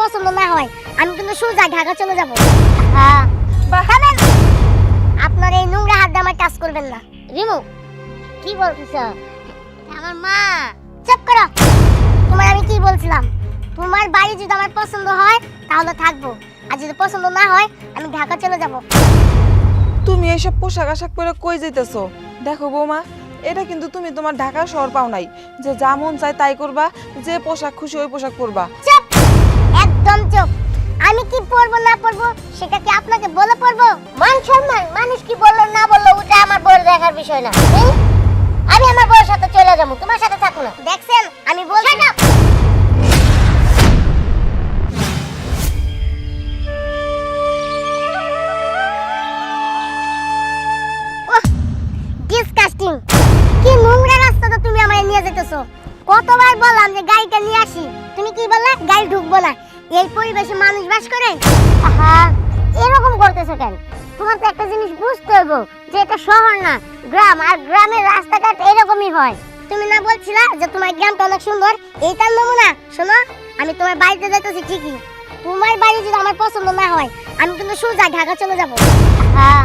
পছন্দ না হয় আমি কিন্তু সোজা ঢাকা চলে যাব। হ্যাঁ থামেন, আপনার এই নোংরা হাত দিয়ে আমার টাচ করবেন না। রিমু কি বলছিস? আমার মা। চুপ করো। তোমার আমি কি বলছিলাম, তোমার বাড়ি যদি আমার পছন্দ হয় তাহলে থাকবো, আর যদি পছন্দ না হয় আমি ঢাকা চলে যাব। তুমি এইসব পোশাক আশাক পরে কই যাইতেছো? দেখো বৌমা, এটা কিন্তু তুমি তোমার ঢাকা শহর পাও নাই যে যা মন চাই তাই করবা, যে পোশাক খুশি ওই পোশাক পরবা। চুপ, একদম চুপ। আমি কি পরবো না পরবো সেটা কি আপনাকে বলে পরবো? মান সম্মান মানুষ কি বললো না বললো ওটা আমার বড় দেখার বিষয় না। আমি আমার বউয়ের সাথে চলে যাবো, তোমার সাথে থাকবো না। দেখছেন আমি বলছি না। ডিসকাস্টিং, কি নোংরা রাস্তাটা তুমি আমায় নিয়ে যেতেছো। কতবার বললাম যে গাড়িটা নিয়ে আসি, তুমি কি বললে গাড়ি ঢুকবো না। এই পরিবেশে মানুষ বাস করে? হ্যাঁ, এরকম করতেছো কেন? তোমার তো একটা জিনিস বুঝতে হবে যে এটা শহর না গ্রাম, আর গ্রামের রাস্তাঘাট এরকমই হয়। তুমি না বলছিলা যে তোমার গ্রামটা অনেক সুন্দর, এইটার নমুনা। শোনো, আমি তোমার বাড়িতে যাইতেছি ঠিকই, তোমার বাড়ি যদি আমার পছন্দ না হয় আমি কিন্তু সোজা ঢাকা চলে যাব। হ্যাঁ,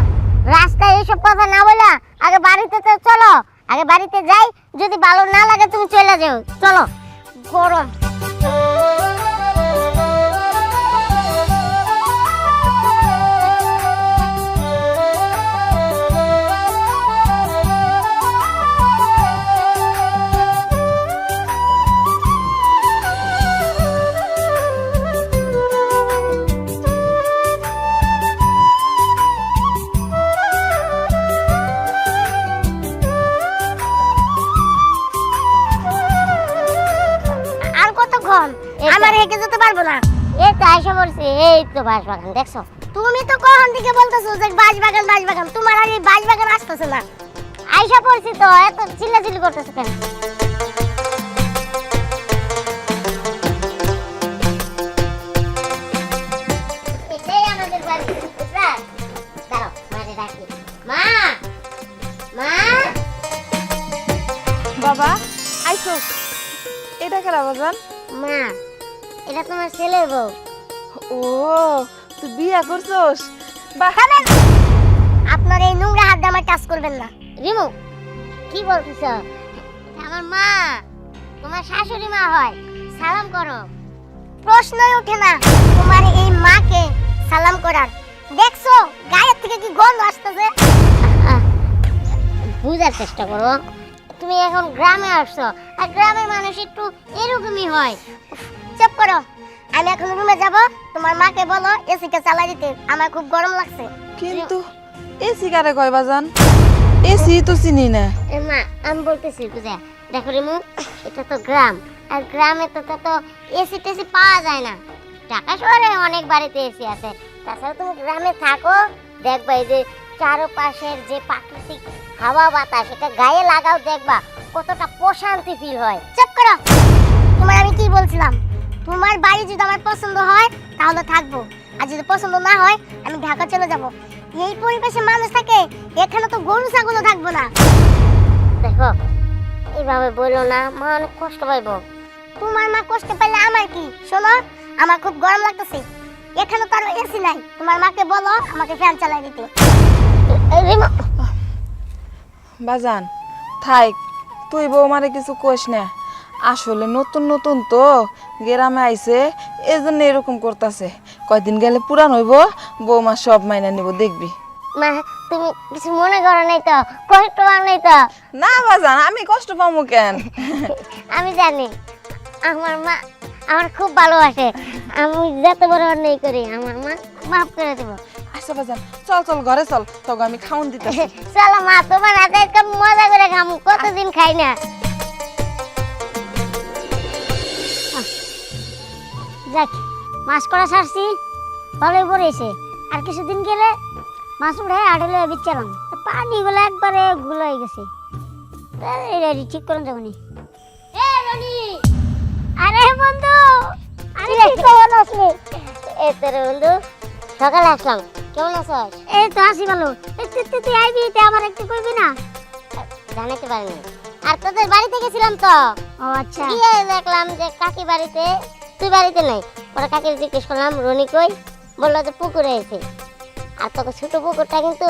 রাস্তায় এইসব কথা না বলা আগে বাড়িতে তো চলো, আগে বাড়িতে যাই, যদি ভালো না লাগে তুমি চলে যাও। চলো। গরম। আমার হেঁটে যেতে পারবো না। এই তো আইসা বলছি, এই তো বাঁশবাগান দেখছো। তুমি তো কখন থেকে বলতেছো যে বাঁশবাগান বাঁশবাগান, তোমার আর এই বাঁশবাগান আসতেছে না। আইসা পড়ছি তো, এত চিল্লাচিল্লি করতেছো কেন? এটাই আমাদের বাড়ি। দাঁড়াও, মারে ডাকি। মা, মা। বাবা আইছো? এটা কারা বাজান? মা, এটা তোমার ছেলের বউ। ও, তুই বিয়া করছস? বাহ। আপনার এই নোংরা হাত দিয়ে আমার টাচ করবেন না। রিমু কি বলছিস? আমার মা, তোমার শাশুড়ি মা হয়, সালাম করো। প্রশ্নই ওঠে না তোমার এই মাকে সালাম করার। দেখছো গায়ের থেকে কি গন্ধ আসতেছে? বুঝার চেষ্টা করো, তুমি এখন গ্রামে আসছো, আর গ্রামের মানুষ একটু এরকমই হয়। চুপ করো, আমি এখন রুমে যাব, তোমার মাকে বলো এসিটা চালাই দিতে, আমার খুব গরম লাগছে। কিন্তু এসি কারে কয় বাজান? এসি তো চিনি না। মা আমি বলতেছি বুঝা, দেখো রিমু, এটা তো গ্রাম, আর গ্রামে তো এসি টেসি পাওয়া যায় না। ঢাকা শহরে অনেক বাড়িতে এসি আছে, তাছাড়া তুমি গ্রামে থাকো, দেখবা এই যে চারপাশের যে প্রাকৃতিক হাওয়া বাতাস এটা গায়ে লাগাও, দেখবা কতটা প্রশান্তি ফিল হয়। চুপ করো। তোমার আমি কি বলছিলাম, তোমার বাড়ি যদি আমার পছন্দ হয় তাহলে থাকবো, আর যদি পছন্দ না হয় আমি ঢাকা চলে যাব। এই পরিবেশে মানুষ থাকে, এখানে তো গরু ছাগল থাকবো না। দেখো এইভাবে বললো না, মা অনেক কষ্ট পাইবো। তোমার মা কষ্ট পাইলে আমার কি? শোনো, আমার খুব গরম লাগতেছে, এখানে তো আর এসি নাই, তোমার মাকে বলো আমাকে ফ্যান চালাই দিতে। বাজান থাক, তুই বৌমারে কিছু কইস না। আসলে নতুন নতুন তো গ্রামে আইছে, এই জন্য এরকম করতেছে। কয়দিন গেলে পুরান হইব, বৌমা সব মাইনা নিব, দেখবি। মা তুমি কিছু মনে করো নাই তো? কষ্ট পাও নাই তো? না বাজান, আমি কষ্ট পাবো কেন? আমি জানি আমার মা আমার খুব ভালোবাসে, আমি যত বড় অন্যায় করি আমার মা মাফ করে দেবো। আচ্ছা বাজান, চল চল ঘরে চল, তোকে আমি খাওন দিতেছি। চলো মা, তোমার হাতে একটা মজা করে খামু, কতদিন খাই না। যাক, মাছ করা ছাড়ছি, ভালোই পড়েছে। আর কিছুদিন গেলে মাছ উঠে আড়লে বিচ্ছালাম, পানিগুলো একবারে গুলো হয়ে গেছে। ঠিক করুন যখনই। আরে বন্ধু, আমি কি খবর আসলে? এই তোর বন্ধু, সকালে আসলাম, কেমন আছিস? এই তো আসি ভালো। তুই আইবি, আমার একটু কইবি না? জানাতে পারিনি। আর তোদের বাড়িতে গেছিলাম তো। ও আচ্ছা। গিয়ে দেখলাম যে কাকি বাড়িতে তুই বাড়িতে নাই। পরে কাকে জিজ্ঞেস করলাম রনি কই, বললো যে পুকুরে এসে। আর তোকে ছোট পুকুরটা কিন্তু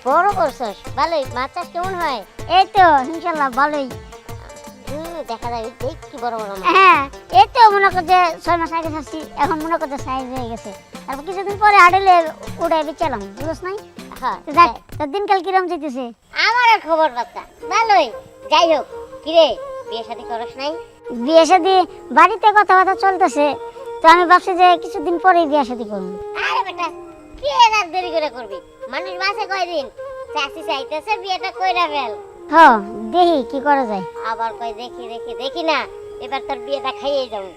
বড় করছস, ভালোই। মাছ চাষ কেমন হয়? এই তো ইনশাল্লাহ ভালোই। দেখা যায় দেখ কি বড় বড় মাছ। হ্যাঁ, এই তো মনে কর যে 6 মাস আগে ছাড়ছি, এখন মনে কর যে সাইজ হয়ে গেছে। তারপর কিছুদিন পরে হাডেলে উড়ে বিচালাম, বুঝছ নাই? হ্যাঁ, তো দেখ তোর দিনকাল কিরম যেতেছে? আমার আর খবর বার্তা ভালোই। যাই হোক, কিরে বিয়ে শাদী করস নাই? বিয়ে শাদী বাড়িতে কথাবার্তা চলতেছে, তো আমি ভাবছি যে কিছুদিন পরেই বিয়ে শাদী করবো। আরে বেটা, বিয়ে আর দেরি করে করবি? মানুষ বাসে কয়দিন? চাষি চাইতেছে বিয়েটা কইরা ফেল। হ, দেখি কি করা যায়। আবার কই দেখি দেখি দেখি না, এবার তোর বিয়েটা খাইয়ে যাবো।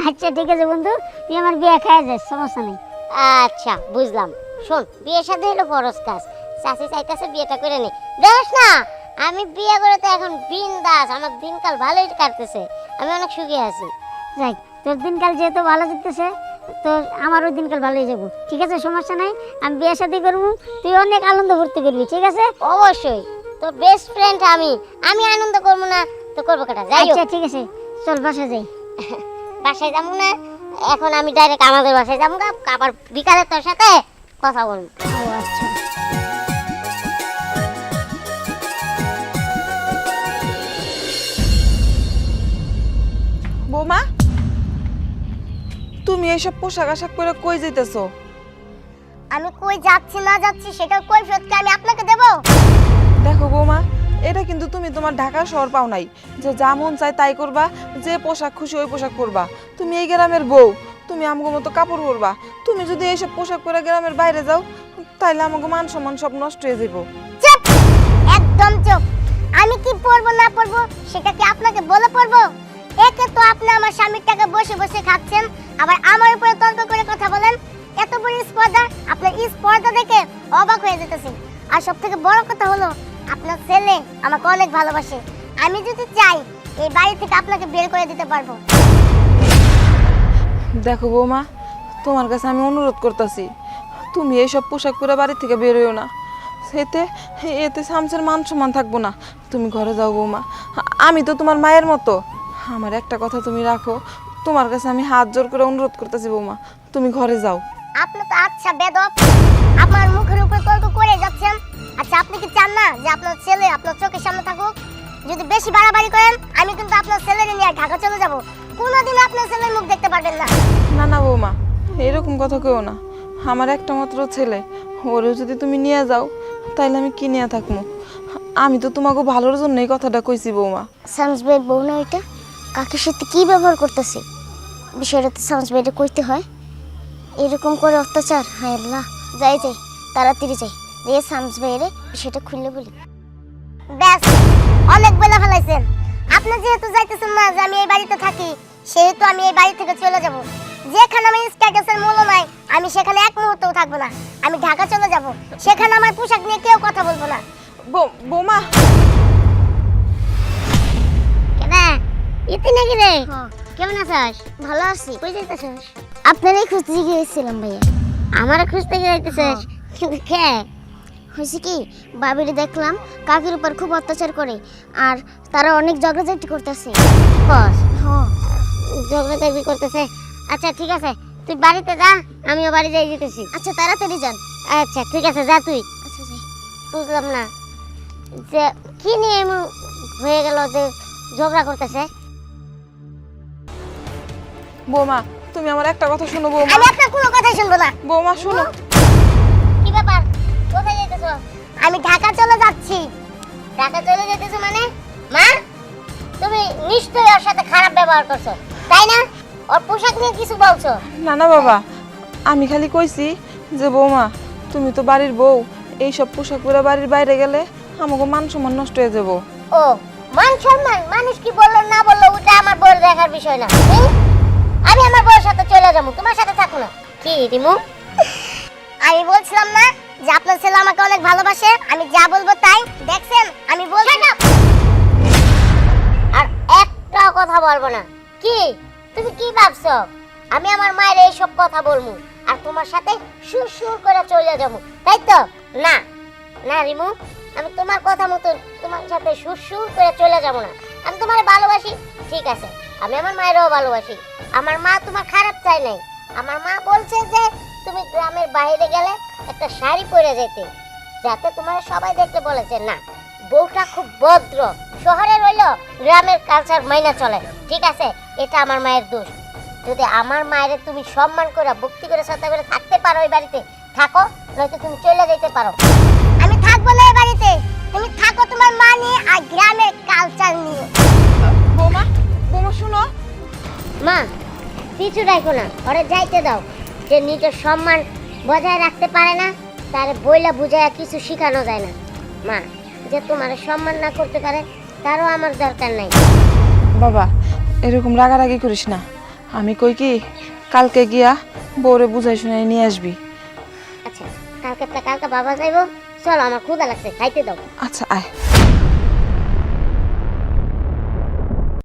আচ্ছা ঠিক আছে বন্ধু, তুই আমার বিয়ে খাইয়ে যাস, সমস্যা নেই। আচ্ছা বুঝলাম। শোন, বিয়ে শাদী হলো ফরজ কাজ। চাষি চাইতেছে বিয়েটা করে নি। দেখ না, আমি বিয়ে করে তো এখন বিন্দাস, আমার দিনকাল ভালোই কাটতেছে, আমি অনেক সুখী আছি। যাই, তোর দিনকাল যেহেতু ভালো যেতেছে, তো আমারও দিনকাল ভালোই যাবো। ঠিক আছে, সমস্যা নাই। আমি বিয়ে শাদী করবো, তুই অনেক আনন্দ করতে করবি। ঠিক আছে? অবশ্যই, তোর বেস্ট ফ্রেন্ড আমি। আমি আনন্দ করবো না তো করবো কেটা? যাই হোক, আচ্ছা ঠিক আছে, চল বাসা যাই। বাসায় যাবো না এখন, আমি ডাইরেক্ট আমাদের বাসায় যাবো গা। আবার বিকালে তোর সাথে কথা বলবো। ও আচ্ছা। বৌমা, তুমি এইসব পোশাক আশাক পরে কই যাইতেছো? আমি কই যাচ্ছি না যাচ্ছি সেটার কৈফিয়ত কি আমি আপনাকে দেব? দেখো বৌমা, এটা কিন্তু তুমি তোমার ঢাকা শহর পাও নাই যে যা মন চাই তাই করবা, যে পোশাক খুশি ওই পোশাক পরবা। তুমি এই গ্রামের বউ, তুমি আমগো মতো কাপড় পরবা। তুমি যদি এইসব পোশাক পরে গ্রামের বাইরে যাও, তাইলে আমাকে মান সম্মান সব নষ্ট হয়ে যাবো। চুপ, একদম চুপ। আমি কি পরবো না পরবো সেটা কি আপনাকে বলে পরবো? একে তো আপনি আমার স্বামীর টাকা বসে বসে খাচ্ছেন, আবার আমার উপরে তর্ক করে কথা বলেন। এত বড় স্পর্ধা, আপনার স্পর্ধা দেখে অবাক হয়ে যেতেছি। আর সব থেকে বড় কথা হলো, আপনার ছেলে আমাকে অনেক ভালোবাসে। আমি যদি চাই এই বাড়ি থেকে আপনাকে বের করে দিতে পারবো। দেখো বৌমা, তোমার কাছে আমি অনুরোধ করতেছি, তুমি এইসব পোশাক পরে বাড়ি থেকে বেরোয় না। এতে এতে শামসের মান সম্মান থাকবো না। তুমি ঘরে যাও বৌমা, আমি তো তোমার মায়ের মতো। আমার একটা কথা তুমি রাখো, তোমার কাছে আমি হাত জোর করে অনুরোধ করতেছি বৌমা, তুমি ঘরে যাও। আপনি তো আচ্ছা বেদব, আপনার মুখের উপর তর্ক করে যাচ্ছেন। আচ্ছা, আপনি কি চান না যে আপনার ছেলে আপনার চোখের সামনে থাকুক? যদি বেশি বাড়াবাড়ি করেন, আমি কিন্তু আপনার ছেলেকে নিয়ে ঢাকা চলে যাব। কোনোদিন আপনার ছেলের মুখ দেখতে পারবেন না। না না বৌমা, এরকম কথা কেউ না। আমার একটা মাত্র ছেলে, ওরেও যদি তুমি নিয়ে যাও, তাইলে আমি কি নিয়ে থাকবো? আমি তো তোমাকে ভালোর জন্য এই কথাটা কইছি বৌমা। সামস ভাইয়ের বউ না এটা? কাকের সাথে কি ব্যবহার করতেছে? বিষয়টা তো সামস ভাইটা কইতে হয়। এরকম করে অত্যাচার, হায় আল্লাহ। যাই যাই, তাড়াতাড়ি যাই, যে সামস ভাইয়ের সেটা খুললে বলি। ব্যাস, অনেক বেলা ফেলাইছেন। আপনি যেহেতু যাইতেছেন না যে আমি এই বাড়িতে থাকি, সেহেতু আমি এই বাড়ি থেকে চলে যাব। যেখানে আমার স্ট্যাটাসের মূল্য নাই, আমি সেখানে এক মুহূর্তও থাকবো না। আমি ঢাকা চলে যাব, সেখানে আমার পোশাক নিয়ে কেউ কথা বলবো না। বৌমা, কেনা ইতি নাকি রে? কেমন আছিস? ভালো আছি। কই যাইতেছিস? আপনারই খুঁজতে গিয়েছিলাম ভাইয়া। আমারে খুঁজতে যাইতেছিস? কিন্তু কে? হয়েছে কি, বাবিরে দেখলাম কাকির উপর খুব অত্যাচার করে, আর তারা অনেক ঝগড়াঝাটি করতেছে। বস, হ্যাঁ, ঝগড়াঝাটি করতেছে। আচ্ছা ঠিক আছে, তুই বাড়িতে যা, আমিও বাড়ি যাই যেতেছি। আচ্ছা তাড়াতাড়ি যান। আচ্ছা ঠিক আছে, যা তুই। আচ্ছা যাই। বুঝলাম না যে কি নিয়ে এমন হয়ে গেল যে ঝগড়া করতেছে। বৌমা, তুমি আমার একটা কথা শোনো বৌমা। আমি আপনার কোনো কথাই শুনবো না। বৌমা শোনো। কি ব্যাপার? কোথায় যাইতেছো? আমি ঢাকা চলে যাচ্ছি। ঢাকা চলে যেতেছো মানে? মা, তুমি নিশ্চয়ই ওর সাথে খারাপ ব্যবহার করছো, তাই না? ওর পোশাক নিয়ে কিছু বলছো? না না বাবা, আমি খালি কইছি যে বৌমা, তুমি তো বাড়ির বউ, এইসব পোশাক পরে বাড়ির বাইরে গেলে আমাকে মান সম্মান নষ্ট হয়ে যাবো। ও, মান সম্মান মানুষ কি বললো না বললো ওটা আমার বড় দেখার বিষয় না। আমি আমার বউয়ের সাথে চলে যাবো, তোমার সাথে থাকবো না। কি রিমু? আমি বলছিলাম না যে আপনার ছেলে আমাকে অনেক ভালোবাসে, আমি যা বলবো তাই। দেখছেন, আমি বলছি না আর একটা কথা বলবো না। কি তুমি কি ভাবছো আমি আমার মায়ের এইসব কথা বলবো আর তোমার সাথে সুর সুর করে চলে যাবো, তাই তো? না না রিমু, আমি তোমার কথা মতো তোমার সাথে সুর সুর করে চলে যাবো না। আমি তোমার ভালোবাসি, ঠিক আছে, আমি আমার মায়েরও ভালোবাসি। আমার মা তোমার খারাপ চায় নাই। আমার মা বলছে যে তুমি গ্রামের বাইরে গেলে একটা শাড়ি পরে যেতে, যাতে তোমার সবাই দেখতে বলেছে না বউটা খুব ভদ্র। শহরে রইলো গ্রামের কালচার মাইনা চলে, ঠিক আছে? এটা আমার মায়ের দোষ। যদি আমার মায়ের তুমি সম্মান করে ভক্তি করে শ্রদ্ধা করে থাকতে পারো এই বাড়িতে থাকো, নয়তো তুমি চলে যেতে পারো। আমি থাকবো না এই বাড়িতে, তুমি থাকো তোমার মা নিয়ে আর গ্রামের কালচার নিয়ে। বৌমা, বৌমা শুনো। মা কিছু রাখো না, ওরে যাইতে দাও। যে নিজের সম্মান বজায় রাখতে পারে না তার বইলা বুঝায় কিছু শেখানো যায় না। মা যে তোমার সম্মান না করতে পারে তারও আমার দরকার নাই। বাবা এরকম রাগারাগি করিস না। আমি কই কি কালকে গিয়া বউরে বুঝাই শুনাই নিয়ে আসবি। আচ্ছা কালকে বাবা যাইবো, চলো আমার ক্ষুধা লাগছে, খাইতে দাও। আচ্ছা আয়।